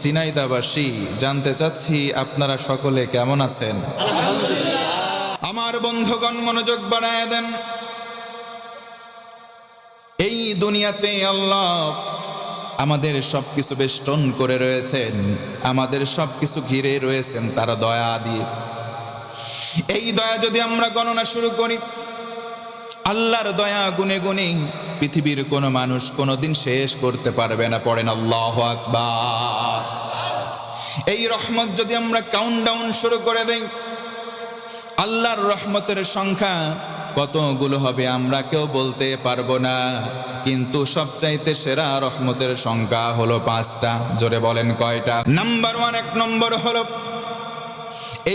ঝিনাইদহবাসী জানতে চাচ্ছি আপনারা সকলে কেমন আছেন? আমার বন্ধুগণ মনোযোগ বাড়ায় দেন। এই দুনিয়াতে আল্লাহ আমাদের সবকিছু বেষ্টন করে রয়েছেন, আমাদের সবকিছু ঘিরে রয়েছেন তার দয়া দিয়ে। এই দয়া যদি আমরা গণনা শুরু করি, আল্লাহর দয়া গুনে গুনে পৃথিবীর কোনো মানুষ কোনোদিন শেষ করতে পারবে না। পড়েন আল্লাহু আকবার। এই রহমত যদি আমরা কাউন্টডাউন শুরু করে দেই, আল্লাহর রহমতের সংখ্যা কতগুলো হবে আমরা কেউ বলতে পারবো না, কিন্তু সবচাইতে সেরা রহমতের সংখ্যা হলো 5টা। জোরে বলেন কয়টা? নাম্বার 1, 1 নম্বর হলো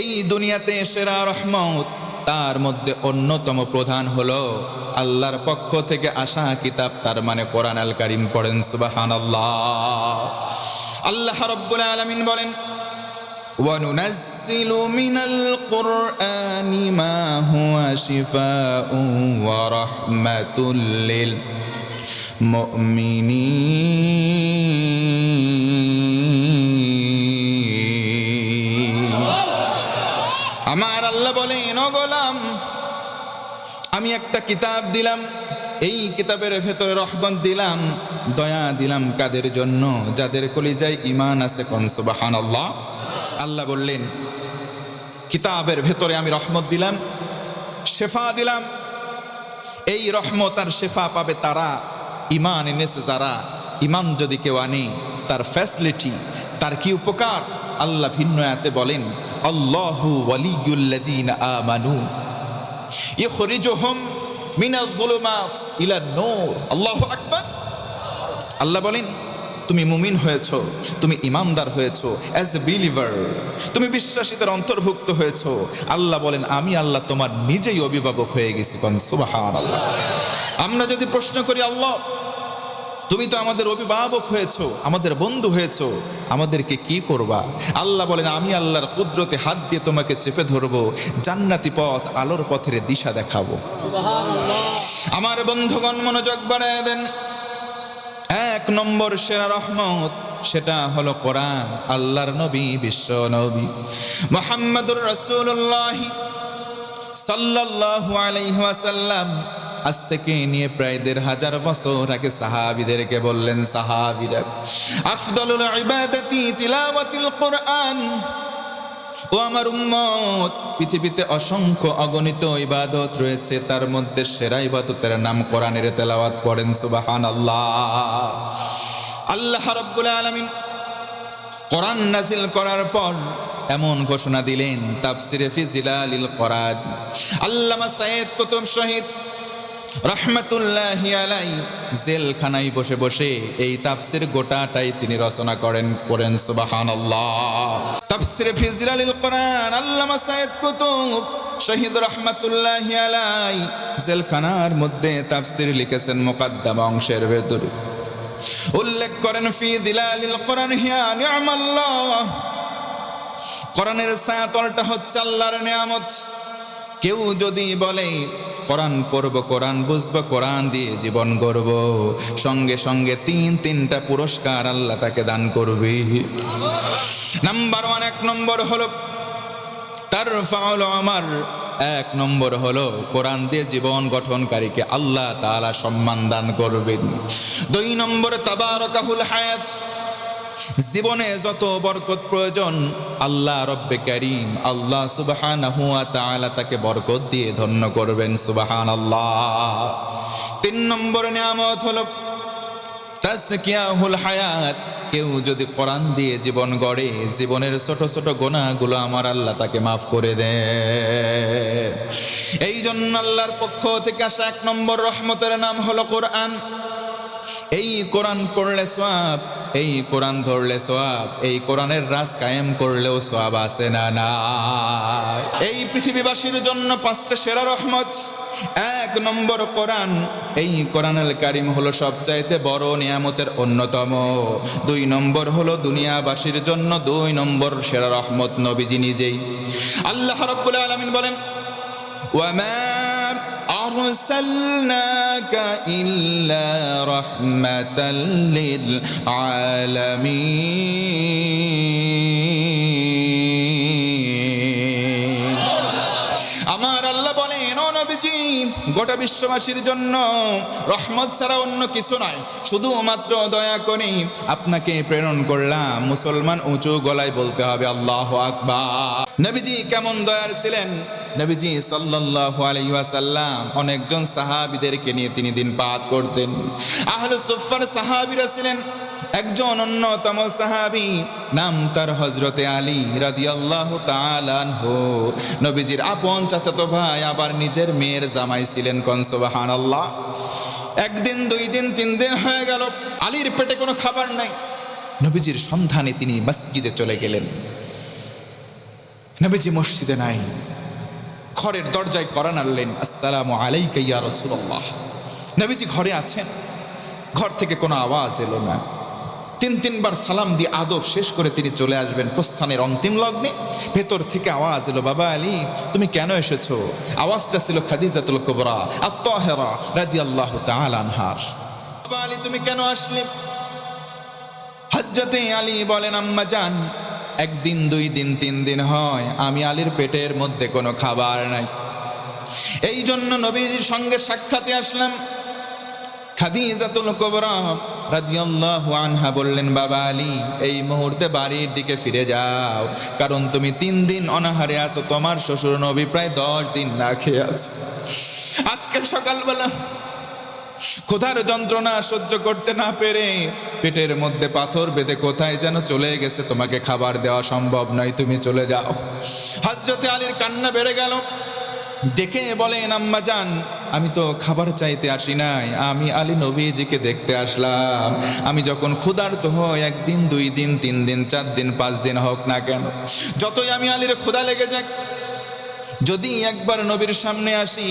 এই দুনিয়াতে সেরা রহমত, তার মধ্যে অন্যতম প্রধান হলো আল্লাহর পক্ষ থেকে আসা কিতাব, তার মানে কোরআন আল কারীম। পড়েন সুবহানাল্লাহ। আল্লাহ রাব্বুল আলামিন বলেন, وَنُنَزِّلُ مِنَ الْقُرْآنِ مَا هُوَ شِفَاءٌ وَرَحْمَةٌ لِّلْمُؤْمِنِينَ। আমার আল্লাহ বলেন, ও গোলাম, আমি একটা কিতাব দিলাম, এই কিতাবের ভেতরে রহমত দিলাম, দয়া দিলাম কাদের জন্য? যাদের কলিজায় ঈমান আছে। কোন সুবহানাল্লাহ। আল্লাহ বললেন, কিতাবের ভেতরে আমি রহমত দিলাম, শেফা দিলাম। এই রহমত আর শেফা পাবে তারা ঈমান এনেছে যারা। ঈমান যদি কেউ আনে, তার ফ্যাসিলিটি, তার কি উপকার? আল্লাহ ভিন্ন আয়াতে বলেন, আল্লাহু ওয়ালিয়ুল্লাযীনা আমানু ইখরিজুহুম মিনাল যুলুমাত ইলান নূর। আল্লাহু আকবার। আল্লাহ বলেন, তুমি মুমিন হয়েছো, তুমি ইমানদার হয়েছো, অ্যাজ এ বিলিভার, তুমি বিশ্বাসীদের অন্তর্ভুক্ত হয়েছো। আল্লাহ বলেন, আমি আল্লাহ তোমার নিজেই অভিভাবক হয়ে গেছি। কোন সুবহানাল্লাহ। আমরা যদি প্রশ্ন করি, আল্লাহ তুমি তো আমাদের অভিভাবক হয়েছো, আমাদের বন্ধু হয়েছো, আমাদেরকে কি করবা? আল্লাহ বলেন, আমি আল্লাহর কুদরতে হাত দিয়ে তোমাকে চেপে ধরবো, জান্নাতি পথ, আলোর পথের দিশা দেখাবো। আমার বন্ধুগণ মনোযোগ বাড়ায় দেন। 1 নম্বর সেরা রহমত, সেটা হলো কোরআন। আল্লাহর নবী, বিশ্ব নবী মুহাম্মদুর রাসূলুল্লাহ সাল্লাল্লাহু আলাইহি ওয়াসাল্লাম আজ থেকে নিয়ে প্রায় 1500 বছর আগে সাহাবীদেরকে বললেন, সাহাবীরা, আফদালুল ইবাদাতি তিলাওয়াতুল কোরআন। ও আমার উম্মত, পৃথিবীতে অসংখ্য অগণিত ইবাদত রয়েছে, তার মধ্যে সেরা ইবাদতের নাম কোরআনের তেলাওয়াত। পড়েন সুবহানাল্লাহ। আল্লাহ রাব্বুল আলামিন কোরআন নাজিল করার পর এমন ঘোষণা দিলেন, তাফসিরে ফি জিলালিল কোরআন, আল্লামা সাইয়্যিদ কুতুব শহীদ রহমাতুল্লাহি আলাইহি জেলখানায় বসে বসে এই তাফসির গোটাটাই তিনি রচনা করেন। পড়েন সুবহানাল্লাহ। তাফসিরে ফি জিলালিল কোরআন, আল্লামা সাইয়্যিদ কুতুব শহীদ রহমাতুল্লাহি আলাইহি জেলখানার মধ্যে তাফসির লিখেছেন। মুকদ্দমা অংশের ভেতরে উল্লেখ করেন, ফি জিলালিল কোরআন হিয়া নি'মাল্লাহ। কোরআনের ছায়াতলটা হচ্ছে আল্লাহর নিয়ামত। কেউ যদি বলে কোরআন পড়ব, কোরআন বুঝবো, কোরআন দিয়ে জীবন গড়ব, সঙ্গে সঙ্গে 3টা পুরস্কার আল্লাহ তাকে দান করবে। নাম্বার 1, 1 নম্বর হলো তারফাউল উমার। 1 নম্বর হলো কোরআন দিয়ে জীবন গঠনকারীকে আল্লাহ তাআলা সম্মান দান করবেন। 2 নম্বর তাবারাকাহুল হায়াত। জীবনে যত বরকত প্রয়োজন, আল্লাহ রব্বে কারীম, আল্লাহ সুবহানাহু ওয়া তাআলা তাকে বরকত দিয়ে ধন্য করবেন। সুবহানাল্লাহ। 3 নম্বর নিয়ামত হলো তাজকিয়াহুল হায়াত। কেউ যদি কোরআন দিয়ে জীবন গড়ে, জীবনের ছোট ছোট গুনাহগুলো আমার আল্লাহ তাকে মাফ করে দেয়। এই জন্য আল্লাহর পক্ষ থেকে আসা 1 নম্বর রহমতের নাম হলো কোরআন। এই কোরআন পড়লে সওয়াব, এই কোরআন ধরলে সওয়াব, এই কোরআনের রাজ কায়েম করলেও সওয়াব আছে না? না। এই পৃথিবীবাসীর জন্য 5টা সেরা রহমত। 1 নম্বর কোরআন। এই কোরআনুল কারীম হলো সবচাইতে বড় নিয়ামতের অন্যতম। 2 নম্বর হলো দুনিয়াবাসীর জন্য 2 নম্বর সেরা রহমত নবীজি নিজেই। আল্লাহ রাব্বুল আলামিন বলেন, ওয়ামা আরসালনাকা ইল্লা রাহমাতাল লিল আলামিন। আমার আল্লাহ বলেন, ও নবীজি, গোটা বিশ্ববাসীর জন্য রহমত ছাড়া অন্য কিছু নয়, শুধুমাত্র দয়া করে আপনাকে প্রেরণ করলাম। মুসলমান উঁচু গলায় বলতে হবে আল্লাহু আকবার। নবীজি কেমন দয়ার ছিলেন? নবীজি সাল্লাল্লাহু আলাইহি ওয়াসাল্লাম অনেকজন সাহাবীদেরকে নিয়ে তিনি দিন পাত করতেন। আহলে সুফফার সাহাবীরা ছিলেন। একজন অন্যতম সাহাবী, নাম তার হযরতে আলী রাদিয়াল্লাহু তাআলা আনহু, নবীজির আপন চাচাতো ভাই, আবার নিজের মেয়ের জামাই ছিলেন। কোন সুবহানাল্লাহ। একদিন, দুই দিন, তিন দিন হয়ে গেল, আলীর পেটে কোনো খাবার নাই। নবীজির সন্ধানে তিনি মসজিদে চলে গেলেন। নবীজি মসজিদে নাই। ঘরের দরজায় কড়া নাড়লেন, আসসালামু আলাইকা ইয়া রাসূলুল্লাহ। নবীজি ঘরে আছেন, ঘর থেকে কোনো আওয়াজ এলো না। তিনবার সালাম দিয়ে আদব শেষ করে তিনি চলে আসবেন প্রস্থানের অন্তিম লগ্নে। ভেতর থেকে আওয়াজ এলো, বাবা আলী, তুমি কেন এসেছো? আওয়াজটা ছিল খাদিজাতুল কুবরা আত-তাহেরা রাদিয়াল্লাহু তাআলা আনহার। বাবা আলী, তুমি কেন আসলে? হযরতে আলী বলেন, আম্মা জান, একদিন, দুই দিন, তিন দিন হয় আমি আলীর পেটের মধ্যে কোনো খাবার নাই, এই জন্য নবীজির সঙ্গে সাক্ষাতে আসলাম। খাদিজাতুল কুবরা রাদিয়াল্লাহু আনহা বললেন, বাবা আলী, এই মুহূর্তে বাড়ির দিকে ফিরে যাও, কারণ তুমি 3 দিন অনাহারে আছো, তোমার শ্বশুর নবী প্রায় 10 দিন না খেয়ে আছে। আজকে সকালবেলা ক্ষুধার যন্ত্রণা সহ্য করতে না পেরে পেটের মধ্যে পাথর বেঁধে কোথায় যেন চলে গেছে, তোমাকে খাবার দেওয়া সম্ভব নয়, তুমি চলে যাও। হযরতে আলীর কান্না বেড়ে গেল। ডেকে বলেন, আম্মা জান, আমি তো খাবার চাইতে আসি নাই, আমি আলী নবীজিকে দেখতে আসলাম। আমি যখন ক্ষুধার্ত হই, 1 দিন, 2 দিন, 3 দিন, 4 দিন, 5 দিন হোক না কেন, যতই আমি আলীর ক্ষুধা লেগে যাক, যদি একবার নবীর সামনে আসি,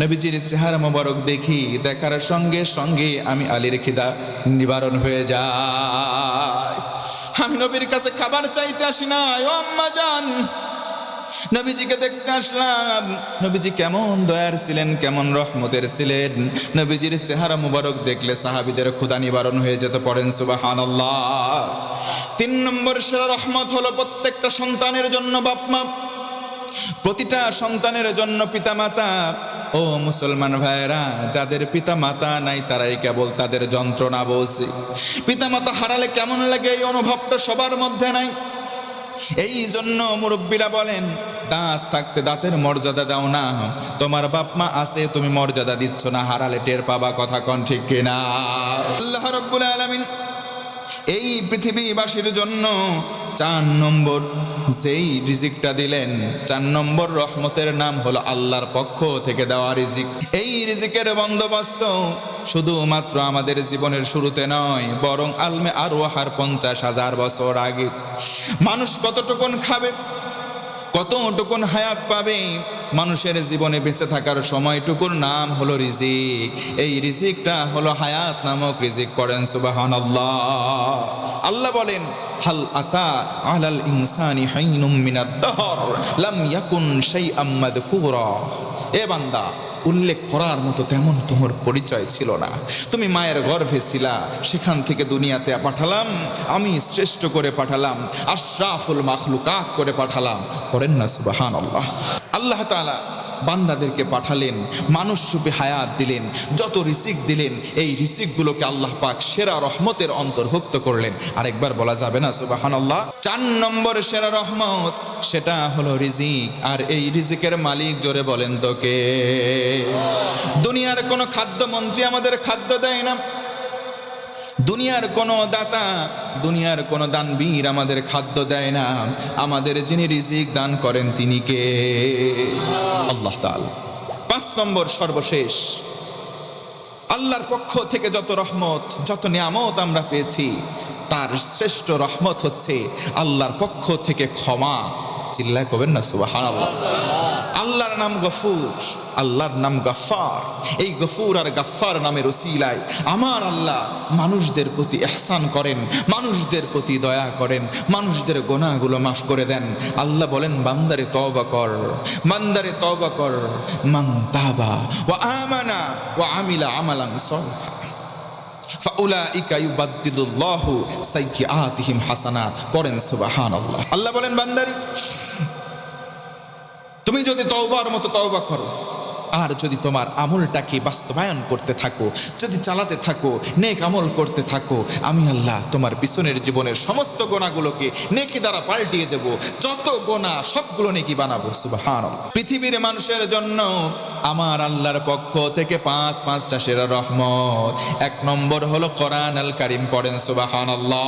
নবীজির চেহারা মোবারক দেখি, দেখার সঙ্গে সঙ্গে আমি আলীর খিদা নিবারণ হয়ে যায়। আমি নবীর কাছে খাবার চাইতে আসি না, ও আম্মা জান, নবীজিকে দেখতে আসলাম। নবীজি কেমন দয়ার ছিলেন, কেমন রহমতের ছিলেন। নবীজির চেহারা মুবারক দেখলে সাহাবীদের ক্ষুধা নিবারণ হয়ে যেতে। পড়েন সুবহানাল্লাহ। 3 নম্বর সেরা রহমত হলো প্রত্যেকটা সন্তানের জন্য বাপ মা, প্রতিটা সন্তানের জন্য পিতামাতা। ও মুসলমান ভাইয়েরা, যাদের পিতা মাতা নাই তারাই কেবল তাদের যন্ত্রণা বোঝে। পিতামাতা হারালে কেমন লাগে এই অনুভবটা সবার মধ্যে নাই। এই জন্য মুরব্বীরা বলেন, দাঁত থাকতে দাঁতের মর্যাদা দাও না। তোমার বাপ মা আছে, তুমি মর্যাদা দিচ্ছ না, হারালে টের পাবা। কথা কোন ঠিক কিনা? আল্লাহ রাব্বুল আলামিন এই পৃথিবীবাসীর জন্য 4 নম্বর যেই রিজিকটা দিলেন, 4 নম্বর রহমতের নাম হলো আল্লাহর পক্ষ থেকে দেওয়া রিজিক। এই রিজিকের বন্দোবস্ত শুধুমাত্র আমাদের জীবনের শুরুতে নয়, বরং আলমে আরওয়াহার 50,000 বছর আগে। মানুষ কতটুকুন খাবে, কতটুকুন হায়াত পাবে, মানুষের জীবনে বেঁচে থাকার সময়টুকুর নাম হলো রিজিক। এই রিজিকটা হলো হায়াত নামক রিজিক। পড়েন সুবহানাল্লাহ। আল্লাহ বলেন, হাল আতা আলাল ইনসানি হাইনুম মিনাদ দাহর লাম ইয়াকুন শাইআম মাযকুরা। এ বান্দা, উল্লেখ করার মতো তেমন তোমার পরিচয় ছিল না। তুমি মায়ের গর্ভে ছিলা, সেখান থেকে দুনিয়াতে পাঠালাম আমি, শ্রেষ্ঠ করে পাঠালাম, আশরাফুল মাখলুকাত করে পাঠালাম। পড়েন না সুবহানাল্লাহ। আল্লাহ তাআলা বান্দাদেরকে পাঠালেন, মানুষ রূপে হায়াত দিলেন, যত রিজিক দিলেন, এই রিজিকগুলোকে আল্লাহ পাক সেরা রহমতের অন্তর্ভুক্ত করলেন। আরেকবার বলা যাবে না সুবহানাল্লাহ? 4 নম্বর সেরা রহমত, সেটা হলো রিজিক। আর এই রিজিকের মালিক জোরে বলেন তো কে? দুনিয়ার কোনো খাদ্যমন্ত্রী আমাদের খাদ্য দেয় না, দুনিয়ার কোনো দাতা, দুনিয়ার কোনো দানবীর আমাদের খাদ্য দেয় না। আমাদের যিনি রিজিক দান করেন তিনি কে? আল্লাহ তাআলা। 5 নম্বর সর্বশেষ, আল্লাহর পক্ষ থেকে যত রহমত, যত নিয়ামত আমরা পেয়েছি, তার শ্রেষ্ঠ রহমত হচ্ছে আল্লাহর পক্ষ থেকে ক্ষমা। চিল্লায় কবেন না সুবহানাল্লাহ। আল্লাহর নাম গফুর, আল্লাহর নাম গফফার। এই গফুর আর গফফার নামের ওসিলায় আমার আল্লাহ মানুষদের প্রতি ইহসান করেন, মানুষদের প্রতি দয়া করেন, মানুষদের গুনাহগুলো মাফ করে দেন। আল্লাহ বলেন বান্দারে তওবা কর, বান্দারে তওবা কর, মান তাবা ওয়া আমানা ওয়া আমিলা আমালান সালিহা ফাউলাইকা ইউবাদদিলুল্লাহু সাইয়্যাতিহিম হাসানাত। পড়েন সুবহানাল্লাহ। আল্লাহ বলেন বান্দারে তুমি যদি তওবার মতো তওবা করো, আর যদি তোমার আমলটাকে বাস্তবায়ন করতে থাকো, যদি চালাতে থাকো, নেক আমল করতে থাকো, আমি আল্লাহ তোমার পিছনের জীবনের সমস্ত গোনাগুলোকে নেকি দ্বারা পাল্টিয়ে দেব। যত গোনা সবগুলো নেকি বানাবো। সুবহানাল্লাহ। পৃথিবীর মানুষের জন্য আমার আল্লাহর পক্ষ থেকে পাঁচটা সেরা রহমত। 1 নম্বর হলো কোরআন আল কারীম, পড়েন সুবহানাল্লাহ।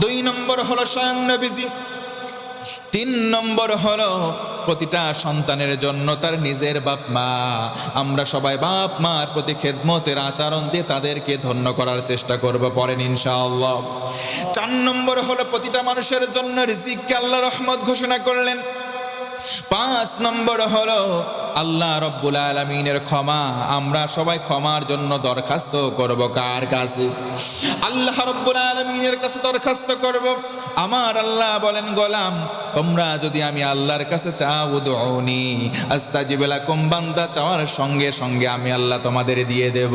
2 নম্বর হলো স্বয়ং নবীজি। 3 নম্বর হলো প্রতিটা সন্তানের জন্য তার নিজের বাপ মা। আমরা সবাই বাপ মার প্রতি খেদমতের আচরণ দিয়ে তাদেরকে ধন্য করার চেষ্টা করব, পড়েন ইনশাআল্লাহ। 4 নম্বর হলো প্রতিটা মানুষের জন্য রিজিককে আল্লাহ রহমত ঘোষণা করলেন। 5 নম্বর হলো আল্লাহ রব্বুল আলামিনের ক্ষমা। আমরা সবাই ক্ষমার জন্য দরখাস্ত করব কার কাছে? আল্লাহ রব্বুল আলামিনের কাছে দরখাস্ত করব। আমার আল্লাহ বলেন গোলাম তোমরা যদি আমি আল্লাহর কাছে চাও, উদউনি আস্তাজিব লাকুম, বান্দা চাওয়ার সঙ্গে সঙ্গে আমি আল্লাহ তোমাদের দিয়ে দেব।